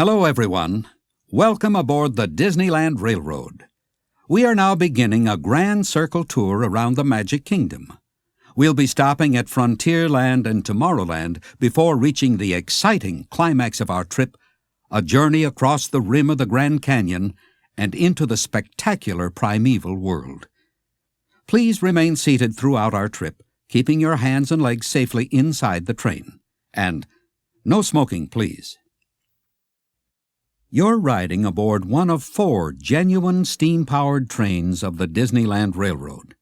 Hello, everyone. Welcome aboard the Disneyland Railroad. We are now beginning a grand circle tour around the Magic Kingdom. We'll be stopping at Frontierland and Tomorrowland before reaching the exciting climax of our trip, a journey across the rim of the Grand Canyon and into the spectacular primeval world. Please remain seated throughout our trip, keeping your hands and legs safely inside the train. And no smoking, please. You're riding aboard one of 4 genuine steam-powered trains of the Disneyland Railroad.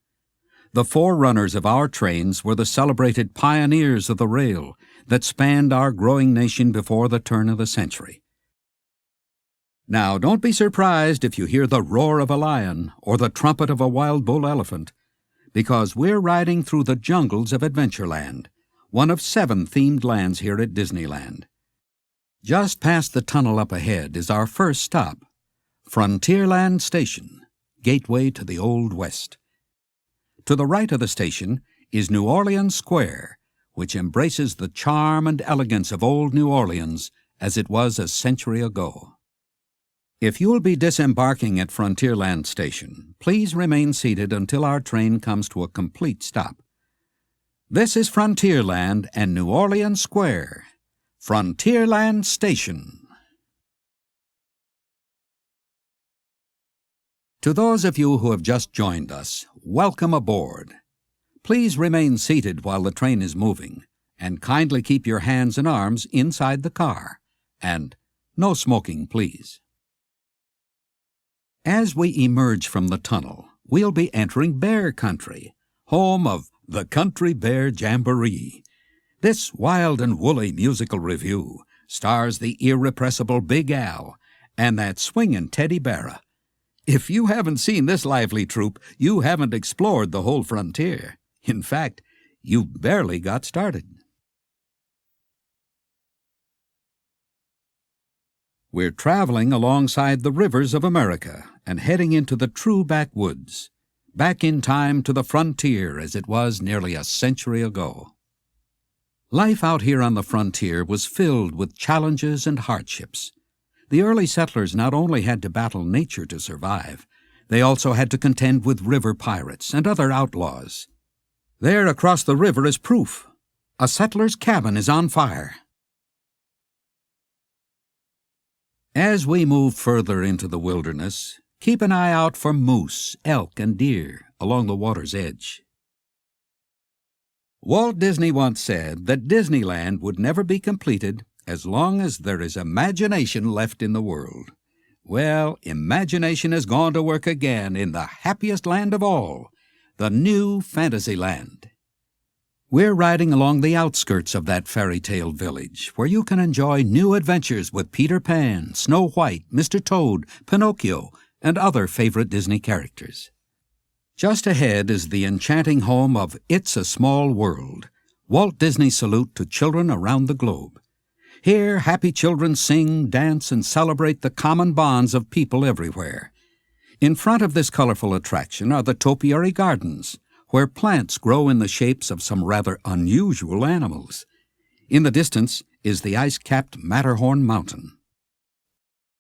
The forerunners of our trains were the celebrated pioneers of the rail that spanned our growing nation before the turn of the century. Now, don't be surprised if you hear the roar of a lion or the trumpet of a wild bull elephant, because we're riding through the jungles of Adventureland, one of 7 themed lands here at Disneyland. Just past the tunnel up ahead is our first stop, Frontierland Station, gateway to the Old West. To the right of the station is New Orleans Square, which embraces the charm and elegance of old New Orleans as it was a century ago. If you'll be disembarking at Frontierland Station, please remain seated until our train comes to a complete stop. This is Frontierland and New Orleans Square. Frontierland Station. To those of you who have just joined us, welcome aboard. Please remain seated while the train is moving, and kindly keep your hands and arms inside the car. And no smoking, please. As we emerge from the tunnel, we'll be entering Bear Country, home of the Country Bear Jamboree. This wild and woolly musical revue stars the irrepressible Big Al and that swingin' Teddy Bear. If you haven't seen this lively troupe, you haven't explored the whole frontier. In fact, you've barely got started. We're traveling alongside the rivers of America and heading into the true backwoods, back in time to the frontier as it was nearly a century ago. Life out here on the frontier was filled with challenges and hardships. The early settlers not only had to battle nature to survive, they also had to contend with river pirates and other outlaws. There across the river is proof. A settler's cabin is on fire. As we move further into the wilderness, keep an eye out for moose, elk, and deer along the water's edge. Walt Disney once said that Disneyland would never be completed as long as there is imagination left in the world. Well, imagination has gone to work again in the happiest land of all, the new Fantasyland. We're riding along the outskirts of that fairy tale village, where you can enjoy new adventures with Peter Pan, Snow White, Mr. Toad, Pinocchio, and other favorite Disney characters. Just ahead is the enchanting home of It's a Small World, Walt Disney's salute to children around the globe. Here, happy children sing, dance, and celebrate the common bonds of people everywhere. In front of this colorful attraction are the topiary gardens, where plants grow in the shapes of some rather unusual animals. In the distance is the ice-capped Matterhorn Mountain.